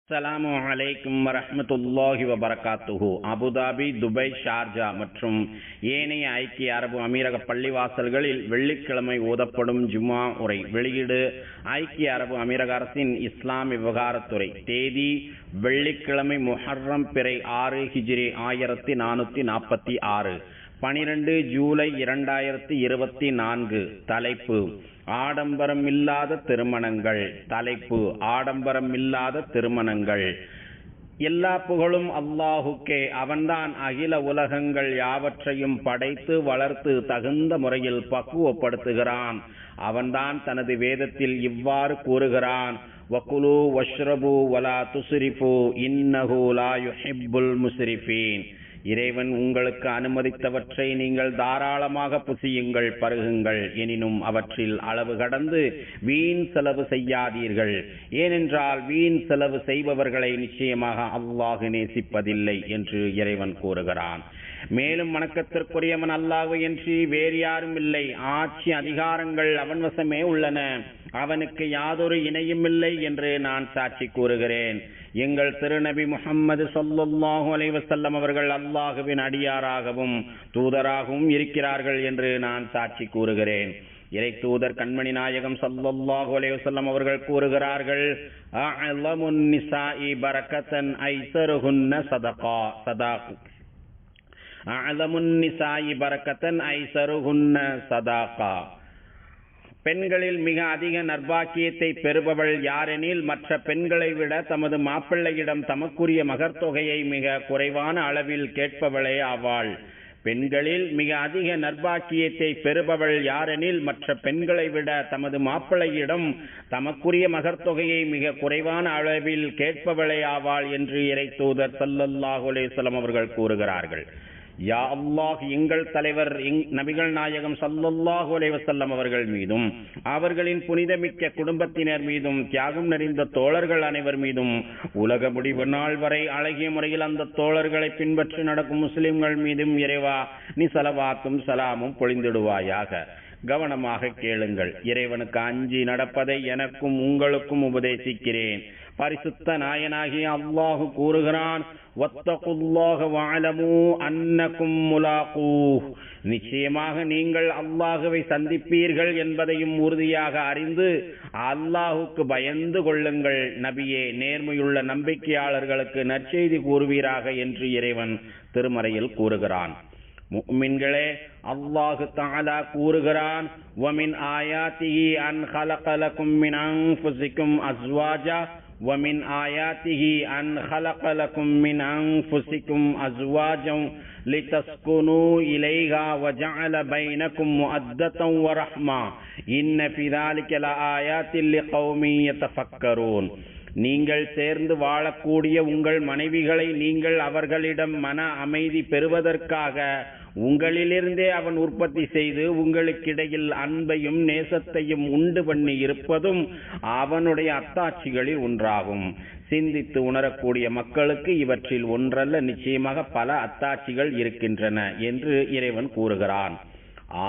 அஸ்ஸலாமு அலைக்கும் வரஹ்மத்துல்லாஹி வபரகாத்துஹு. அபுதாபி, துபை, ஷார்ஜா மற்றும் ஏனைய ஐக்கிய அரபு அமீரக பள்ளிவாசல்களில் வெள்ளிக்கிழமை ஓதப்படும் ஜும்ஆ உரை. வெளியீடு ஐக்கிய அரபு அமீரக அரசின் இஸ்லாம் விவகாரத்துறை. தேதி வெள்ளிக்கிழமை முஹர்ரம் பிறை 6 ஹிஜ்ரி 1446, 12 ஜூலை 2024. தலைப்பு ஆடம்பரமில்லாத திருமணங்கள். ஆடம்பரமில்லாத திருமணங்கள். எல்லா புகழும் அல்லாஹுக்கே. அவன்தான் அகில உலகங்கள் யாவற்றையும் படைத்து வளர்த்து தகுந்த முறையில் பக்குவப்படுத்துகிறான். அவன்தான் தனது வேதத்தில் இவ்வாறு கூறுகிறான்: வகுலு வஷ்ரபு வலா துஸ்ரிஃபு இன்னஹு லா யுஹிப்புல் முஸ்ரிஃபீன். இறைவன் உங்களுக்கு அனுமதித்தவற்றை நீங்கள் தாராளமாக புசியுங்கள், பருகுங்கள். எனினும் அவற்றில் அளவு கடந்து வீண் செலவு செய்யாதீர்கள். ஏனென்றால் வீண் செலவு செய்பவர்களை நிச்சயமாக அல்லாஹ் நேசிப்பதில்லை என்று இறைவன் கூறுகிறான். மேலும் வணக்கத்திற்குரியவன் அல்லாஹ் என்று வேறு யாரும் இல்லை. ஆட்சி அதிகாரங்கள் அவன் வசமே உள்ளன. அவனுக்கு யாதொரு இணையும் இல்லை என்று நான் சாட்சி கூறுகிறேன். எங்கள் திருநபி முஹம்மது ஸல்லல்லாஹு அலைஹி வஸல்லம் அவர்கள் அல்லாஹ்வின் அடியாராகவும் தூதராகவும் இருக்கிறார்கள் என்று நான் சாட்சி கூறுகிறேன். இறை தூதர் கண்மணி நாயகம் ஸல்லல்லாஹு அலைஹி வஸல்லம் அவர்கள் கூறுகிறார்கள்: அஅலமுன் நிசாஇ பரக்கத்தன் ஐஸருஹுன்ன ஸதகா. அஅலமுன் நிசாஇ பரக்கத்தன் ஐஸருஹுன்ன ஸதகா. பெண்களில் மிக அதிக நற்பாக்கியத்தை பெறுபவள் யாரெனில், மற்ற பெண்களை விட தமது மாப்பிள்ளையிடம் தமக்குரிய மகர்த்தொகையை மிக குறைவான அளவில் கேட்பவளே ஆவாள். பெண்களில் மிக அதிக நற்பாக்கியத்தை பெறுபவள் யாரெனில், மற்ற பெண்களை விட தமது மாப்பிள்ளையிடம் தமக்குரிய மகர்த்தொகையை மிக குறைவான அளவில் கேட்பவளே ஆவாள் என்று இறை தூதர் ஸல்லல்லாஹு அலைஹி வஸல்லம் அவர்கள் கூறுகிறார்கள். யா அல்லாஹ், எங்கள் தலைவர் நபிகள் நாயகம் ஸல்லல்லாஹு அலைஹி வஸல்லம் அவர்கள் மீதும் அவர்களின் புனிதமிக்க குடும்பத்தினர் மீதும் தியாகம் நிறைந்த தோழர்கள் அனைவர் மீதும் உலக முடிவு நாள் வரை அழகிய முறையில் அந்த தோழர்களை பின்பற்றி நடக்கும் முஸ்லிம்கள் மீதும் இறைவா நீ ஸலவாத்தும் ஸலாமும் பொழிந்திடுவாயாக. கவனமாக கேளுங்கள். இறைவனுக்கு அஞ்சி நடப்பதை எனக்கும் உங்களுக்கும் உபதேசிக்கிறேன். பரிசுத்த நாயனாகிய அல்லாஹு கூறுகிறான்: வத்தகுல்லாஹ வஅலமு அன்னகும் முலாகூஹ். நிச்சயமாக நீங்கள் அல்லாஹுவை சந்திப்பீர்கள் என்பதையும் உறுதியாக அறிந்து அல்லாஹுக்கு பயந்து கொள்ளுங்கள். நபியே, நேர்மையுள்ள நம்பிக்கையாளர்களுக்கு நற்செய்தி கூறுவீராக என்று இறைவன் திருமறையில் கூறுகிறான். முஃமின்களே, அல்லாஹு தஆலா கூறுகிறான்: வமின் ஆயாத்திஹி அன் ஹலக லகும் மின் அன்ஃபுஸிகும் அஸ்வாஜா ومن آياته أن خلق لكم من أنفسكم أزواجا لتسكنوا إليها وجعل بينكم مودة ورحمة إن في ذلك لآيات لقوم يتفكرون. நீங்கள் சேர்ந்து வாழக்கூடிய உங்கள் மனைவிகளை நீங்கள் அவர்களிடம் மன அமைதி பெறுவதற்காக உங்களிலிருந்தே அவன் உற்பத்தி செய்து உங்களுக்கிடையில் அன்பையும் நேசத்தையும் உண்டு பண்ணி இருப்பதும் அவனுடைய அத்தாட்சிகளில் ஒன்றாகும். சிந்தித்து உணரக்கூடிய மக்களுக்கு இவற்றில் ஒன்றல்ல, நிச்சயமாக பல அத்தாட்சிகள் இருக்கின்றன என்று இறைவன் கூறுகிறான்.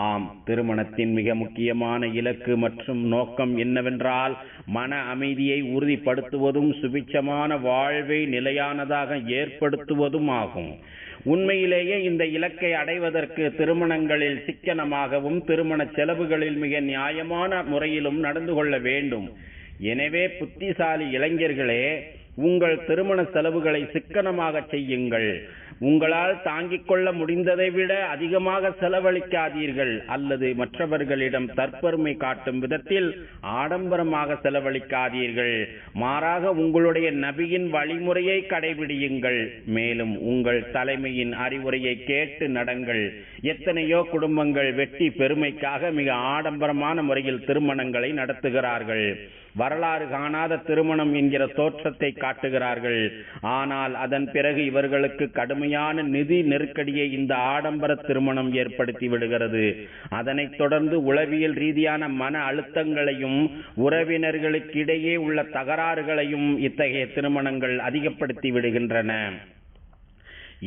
ஆம், திருமணத்தின் மிக முக்கியமான இலக்கு மற்றும் நோக்கம் என்னவென்றால் மன அமைதியை உறுதிப்படுத்துவதும் சுபிட்சமான வாழ்வை நிலையானதாக ஏற்படுத்துவதும் ஆகும். உண்மையிலேயே இந்த இலக்கை அடைவதற்கு திருமணங்களில் சிக்கனமாகவும் திருமண செலவுகளில் மிக நியாயமான முறையிலும் நடந்து கொள்ள வேண்டும். எனவே புத்திசாலி இளைஞர்களே, உங்கள் திருமண செலவுகளை சிக்கனமாக செய்யுங்கள். உங்களால் தாங்கிக் கொள்ள முடிந்ததை விட அதிகமாக செலவழிக்காதீர்கள், அல்லது மற்றவர்களிடம் தற்பெருமை காட்டும் விதத்தில் ஆடம்பரமாக செலவழிக்காதீர்கள். மாறாக உங்களுடைய நபியின் வழிமுறையை கடைபிடியுங்கள். மேலும் உங்கள் தலைமையின் அறிவுரையை கேட்டு நடங்கள். எத்தனையோ குடும்பங்கள் வெட்டி பெருமைக்காக மிக ஆடம்பரமான முறையில் திருமணங்களை நடத்துகிறார்கள். வரலாறு காணாத திருமணம் என்கிற தோற்றத்தை காட்டுகிறார்கள். ஆனால் அதன் பிறகு இவர்களுக்கு கடுமையான நிதி நெருக்கடியை இந்த ஆடம்பர திருமணம் ஏற்படுத்தி விடுகிறது. அதனைத் தொடர்ந்து உளவியல் ரீதியான மன அழுத்தங்களையும் உறவினர்களுக்கிடையே உள்ள தகராறுகளையும் இத்தகைய திருமணங்கள் அதிகப்படுத்தி விடுகின்றன.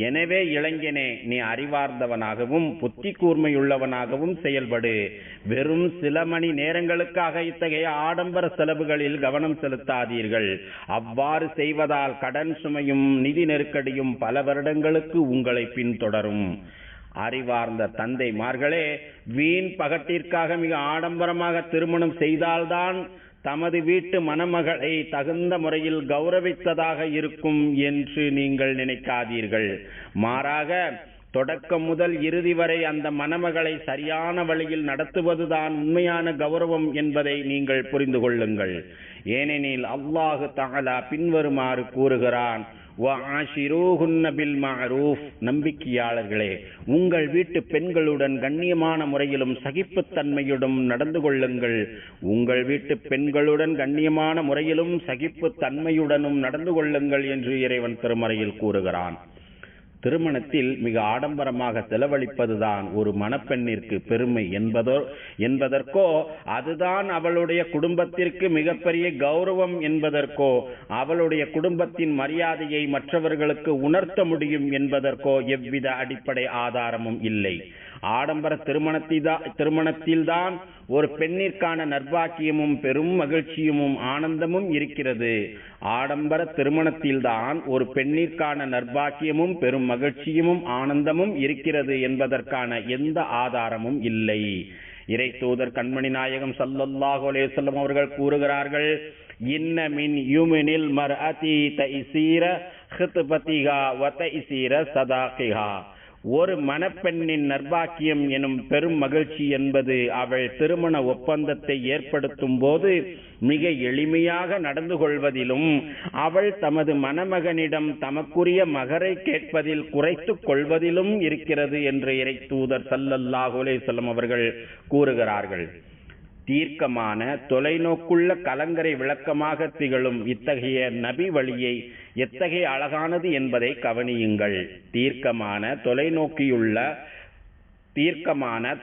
எனவே இளைஞனே, நீ அறிவார்ந்தவனாகவும் புத்தி கூர்மையுள்ளவனாகவும் செயல்படு. வெறும் சில மணி நேரங்களுக்காக இத்தகைய ஆடம்பர செலவுகளில் கவனம் செலுத்தாதீர்கள். அவ்வாறு செய்வதால் கடன் சுமையும் நிதி நெருக்கடியும் பல வருடங்களுக்கு உங்களை பின்தொடரும். அறிவார்ந்த தந்தைமார்களே, வீண் பகட்டிற்காக மிக ஆடம்பரமாக திருமணம் செய்தால்தான் தமது வீட்டு மணமகளை தகுந்த முறையில் கௌரவித்ததாக இருக்கும் என்று நீங்கள் நினைக்காதீர்கள். மாறாக தொடக்கம் முதல் இறுதி வரை அந்த மணமகளை சரியான வழியில் நடத்துவதுதான் உண்மையான கௌரவம் என்பதை நீங்கள் புரிந்து கொள்ளுங்கள். ஏனெனில் அல்லாஹு தஆலா பின்வருமாறு கூறுகிறான், நம்பிக்கையாளர்களே, உங்கள் வீட்டு பெண்களுடன் கண்ணியமான முறையிலும் சகிப்புத்தன்மையுடன் நடந்து கொள்ளுங்கள். உங்கள் வீட்டு பெண்களுடன் கண்ணியமான முறையிலும் சகிப்புத்தன்மையுடனும் நடந்து கொள்ளுங்கள் என்று இறைவன் திருமறையில் கூறுகிறான். திருமணத்தில் மிக ஆடம்பரமாக செலவழிப்பதுதான் ஒரு மணப்பெண்ணிற்கு பெருமை என்பதற்கோ, அதுதான் அவளுடைய குடும்பத்திற்கு மிகப்பெரிய கௌரவம் என்பதற்கோ, அவளுடைய குடும்பத்தின் மரியாதையை மற்றவர்களுக்கு உணர்த்த முடியும் என்பதற்கோ எவ்வித அடிப்படை ஆதாரமும் இல்லை. ஆடம்பர திருமணத்தில்தான் ஒரு பெண்ணிற்கான நற்பாக்கியமும் பெரும் மகிழ்ச்சியும் ஆனந்தமும் இருக்கிறது. ஆடம்பர திருமணத்தில்தான் ஒரு பெண்ணிற்கான நற்பாக்கியமும் பெரும் மகிழ்ச்சியும் ஆனந்தமும் இருக்கிறது என்பதற்கான எந்த ஆதாரமும் இல்லை. இறை தூதர் கண்மணி நாயகம் ஸல்லல்லாஹு அலைஹி வஸல்லம் அவர்கள் கூறுகிறார்கள், இன்ன மின் யுமினில் மர்அதி தைஸீர ஹித்பதிஹா வ தைஸீர சதாகிஹா. ஒரு மணப்பெண்ணின் நற்பாக்கியம் எனும் பெரும் மகிழ்ச்சி என்பது அவள் திருமண ஒப்பந்தத்தை ஏற்படுத்தும் போது மிக எளிமையாக நடந்து கொள்வதிலும், அவள் தமது மணமகனிடம் தமக்குரிய மகரை கேட்பதில் குறைத்துக் கொள்வதிலும் இருக்கிறது என்று இறை தூதர் ஸல்லல்லாஹு அலைஹி வஸல்லம் அவர்கள் கூறுகிறார்கள். தீர்க்கமான தொலைநோக்குள்ள கலங்கரை விளக்கமாக திகழும் இத்தகைய நபி வழியை எத்தகைய அழகானது என்பதை கவனியுங்கள். தீர்க்கமான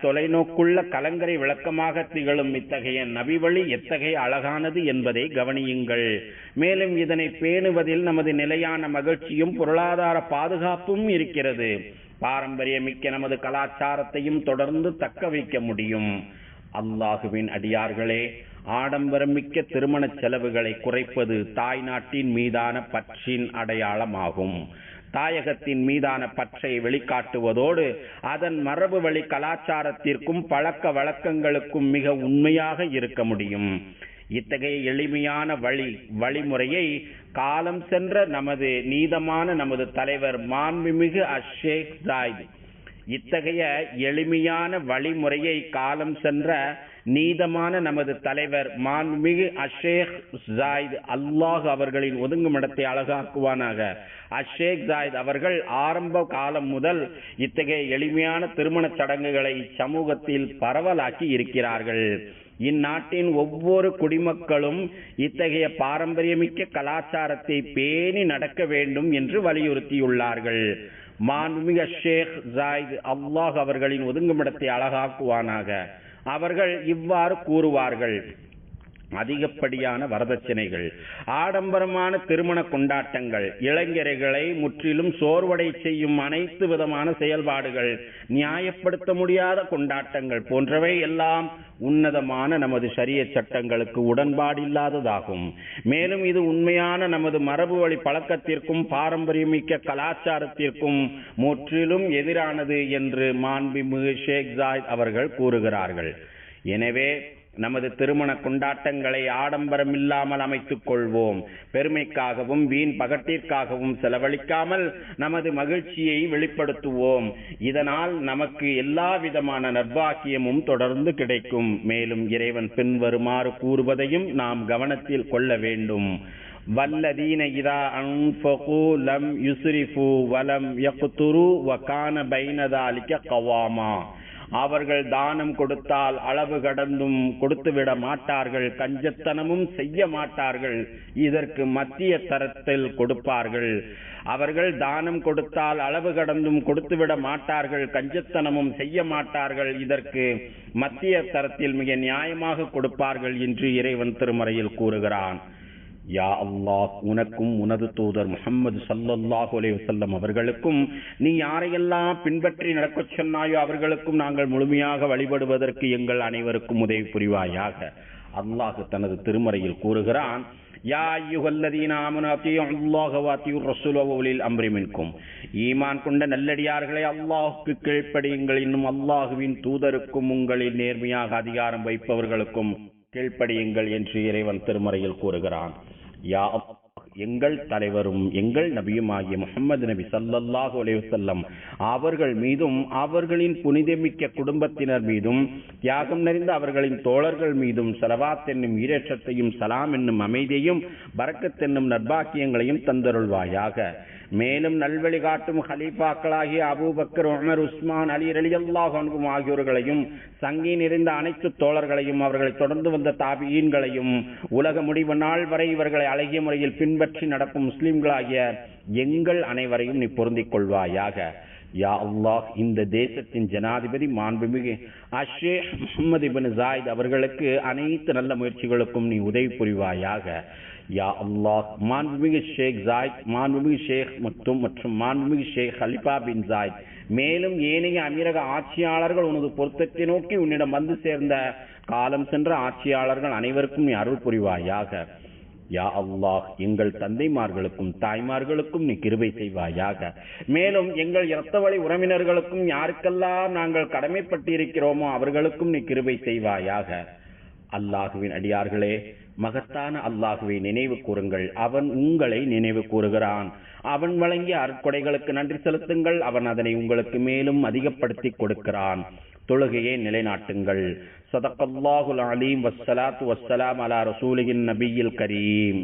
தொலைநோக்குள்ள கலங்கரை விளக்கமாக திகழும் இத்தகைய நபி வழி எத்தகைய அழகானது என்பதை கவனியுங்கள். மேலும் இதனை பேணுவதில் நமது நிலையான மகிழ்ச்சியும் பொருளாதார பாதுகாப்பும் இருக்கிறது. பாரம்பரியமிக்க நமது கலாச்சாரத்தையும் தொடர்ந்து தக்க வைக்க முடியும். அல்லாஹுவின் அடியார்களே, ஆடம்பரமிக்க திருமண செலவுகளை குறைப்பது தாய் நாட்டின் மீதான பற்றின் அடையாளமாகும். தாயகத்தின் மீதான பற்றை வெளிக்காட்டுவதோடு அதன் மரபு வழி கலாச்சாரத்திற்கும் பழக்க வழக்கங்களுக்கும் மிக உண்மையாக இருக்க முடியும். இத்தகைய எளிமையான வழிமுறையை காலம் சென்ற நமது தலைவர் மாண்புமிகு ஷேக் ஜாயித் இத்தகைய எளிமையான வழிமுறையை காலம் சென்ற நீதமான நமது தலைவர் மாண்புமிகு ஷேக் ஜாயித் அல்லாஹ் அவர்களின் ஒதுங்குமிடத்தை அழகாக்குவானாக. ஷேக் ஜாயித் அவர்கள் ஆரம்ப காலம் முதல் இத்தகைய எளிமையான திருமண சடங்குகளை சமூகத்தில் பரவலாக்கி இருக்கிறார்கள். இந்நாட்டின் ஒவ்வொரு குடிமக்களும் இத்தகைய பாரம்பரியமிக்க கலாச்சாரத்தை பேணி நடக்க வேண்டும் என்று வலியுறுத்தியுள்ளார்கள். மாண்புமிகு ஷேக் ஜாயித் அல்லாஹ் அவர்களின் ஒதுங்குமிடத்தை அழகாக்குவானாக. அவர்கள் இவ்வாறு கூறுவார்கள், அதிகப்படியான வரதட்சணைகள், ஆடம்பரமான திருமண கொண்டாட்டங்கள், இளைஞர்களை முற்றிலும் சோர்வடை செய்யும் அனைத்து விதமான செயல்பாடுகள், நியாயப்படுத்த முடியாத கொண்டாட்டங்கள் போன்றவை எல்லாம் உன்னதமான நமது ஷரியத் சட்டங்களுக்கு உடன்பாடில்லாததாகும். மேலும் இது உண்மையான நமது மரபு வழி பழக்கத்திற்கும் பாரம்பரியமிக்க கலாச்சாரத்திற்கும் முற்றிலும் எதிரானது என்று மாண்புமிகு ஷேக் ஜாயித் அவர்கள் கூறுகிறார்கள். எனவே நமது திருமண கொண்டாட்டங்களை ஆடம்பரம் இல்லாமல் அமைத்துக் கொள்வோம். பெருமைக்காகவும் வீண் பகட்டிற்காகவும் செலவழிக்காமல் நமது மகிழ்ச்சியை வெளிப்படுத்துவோம். இதனால் நமக்கு எல்லா விதமான நற்பாக்கியமும் தொடர்ந்து கிடைக்கும். மேலும் இறைவன் பின்வருமாறு கூறுவதையும் நாம் கவனத்தில் கொள்ள வேண்டும். வல்லதீன இதா அன்ஃபகு லம் யுஸ்ரிஃபு வலம் யக்துரு வகான பைன ذلك கவாமா. அவர்கள் தானம் கொடுத்தால் அளவு கடந்தும் கொடுத்துவிட மாட்டார்கள், கஞ்சத்தனமும் செய்ய மாட்டார்கள், இதற்கு மத்திய தரத்தில் கொடுப்பார்கள். அவர்கள் தானம் கொடுத்தால் அளவு கடந்தும் கொடுத்துவிட மாட்டார்கள், கஞ்சத்தனமும் செய்ய மாட்டார்கள், இதற்கு மத்திய தரத்தில் மிக நியாயமாக கொடுப்பார்கள் என்று இறைவன் திருமறையில் கூறுகிறான். யா அல்லாஹ், உனக்கும் உனது தூதர் முஹம்மது ஸல்லல்லாஹு அலைஹி வஸல்லம் அவர்களுக்கும் நீ யாரையெல்லாம் பின்பற்றி நடக்கச் சொன்னாயோ அவர்களுக்கும் நாங்கள் முழுமையாக வழிபடுவதற்கு எங்கள் அனைவருக்கும் உதவி புரிவாயாக. அல்லாஹ் தனது திருமறையில் கூறுகிறான், யா அய்யுஹல்லதீன ஆமனு அத்தீஉல்லாஹ வ அத்தீஉர் ரசூல வ உலில் அம்ரி மின்கும். ஈமான் கொண்ட நல்லடியார்களே, அல்லாஹ்வுக்கு கீழ்ப்படியுங்கள், இன்னும் அல்லாஹ்வின் தூதருக்கும் உங்களில் நேர்மையாக அதிகாரம் வைப்பவர்களுக்கும் கீழ்ப்படியுங்கள் என்று இறைவன் திருமறையில் கூறுகிறான். யா அல்லாஹ், எங்கள் தலைவரும் எங்கள் நபியுமாகிய முஹம்மது நபி ஸல்லல்லாஹு அலைஹி வஸல்லம் அவர்கள் மீதும் அவர்களின் புனிதமிக்க குடும்பத்தினர் மீதும் தியாகம் நிறைந்த அவர்களின் தோழர்கள் மீதும் ஸலவாத் என்னும் ஈரேற்றத்தையும் சலாம் என்னும் அமைதியையும் பரக்கத் என்னும் நற்பாக்கியங்களையும் தந்தருள்வாயாக. மேலும் நல்வழி காட்டும் ஹலீஃபாக்களாகிய அபூபக்கர், உமர், உஸ்மான், அலி ரலியல்லாஹு அன்ஹும் ஆகியோர்களையும் சங்கி நிறைந்த அனைத்து தோழர்களையும் அவர்களை தொடர்ந்து வந்த தாபியீன்களையும் உலக முடிவு நாள் வரை இவர்களை அழகிய முறையில் பின்பற்றி நடக்கும் முஸ்லிம்களாகிய எங்கள் அனைவரையும் நீ பொருந்திக் கொள்வாயாக. யா அல்லாஹ், இந்த தேசத்தின் ஜனாதிபதி மாண்புமிகு ஷேக் முஹம்மது இப்னு ஜாயித் அவர்களுக்கு அனைத்து நல்ல முயற்சிகளுக்கும் நீ உதவி புரிவாயாக. யா அல்லாஹ், மாண்புமிகு ஷேக் ஜாயித், மாண்புமிகு ஷேக் மக்தூம் மற்றும் மாண்புமிகு ஷேக் ஹலிஃபா பின் ஜாயித் மேலும் ஏனைய அமீரக ஆட்சியாளர்கள் உனது பொருத்தத்தை நோக்கி உன்னிடம் வந்து சேர்ந்த காலம் சென்ற ஆட்சியாளர்கள் அனைவருக்கும் நீ அருள் புரிவாயாக. யா அல்லாஹ், எங்கள் தந்தைமார்களுக்கும் தாய்மார்களுக்கும் நீ கிருபை செய்வாயாக. மேலும் எங்கள் இரத்த வழி உறவினர்களுக்கும் யாருக்கெல்லாம் நாங்கள் கடமைப்பட்டிருக்கிறோமோ அவர்களுக்கும் நீ கிருபை செய்வாயாக. அல்லாஹுவின் அடியார்களே, மகத்தான அல்லாஹுவை நினைவு கூறுங்கள், அவன் உங்களை நினைவு கூறுகிறான். அவன் வழங்கிய அருட்கொடைகளுக்கு நன்றி செலுத்துங்கள், அவன் அதனை உங்களுக்கு மேலும் அதிகப்படுத்தி கொடுக்கிறான். தொழுகையை நிலைநாட்டுங்கள். ஸதக்கல்லாஹுல் அலீம். வஸ்ஸலாத்து வஸ்ஸலாம் அலா ரசூலின் நபியில் கரீம்.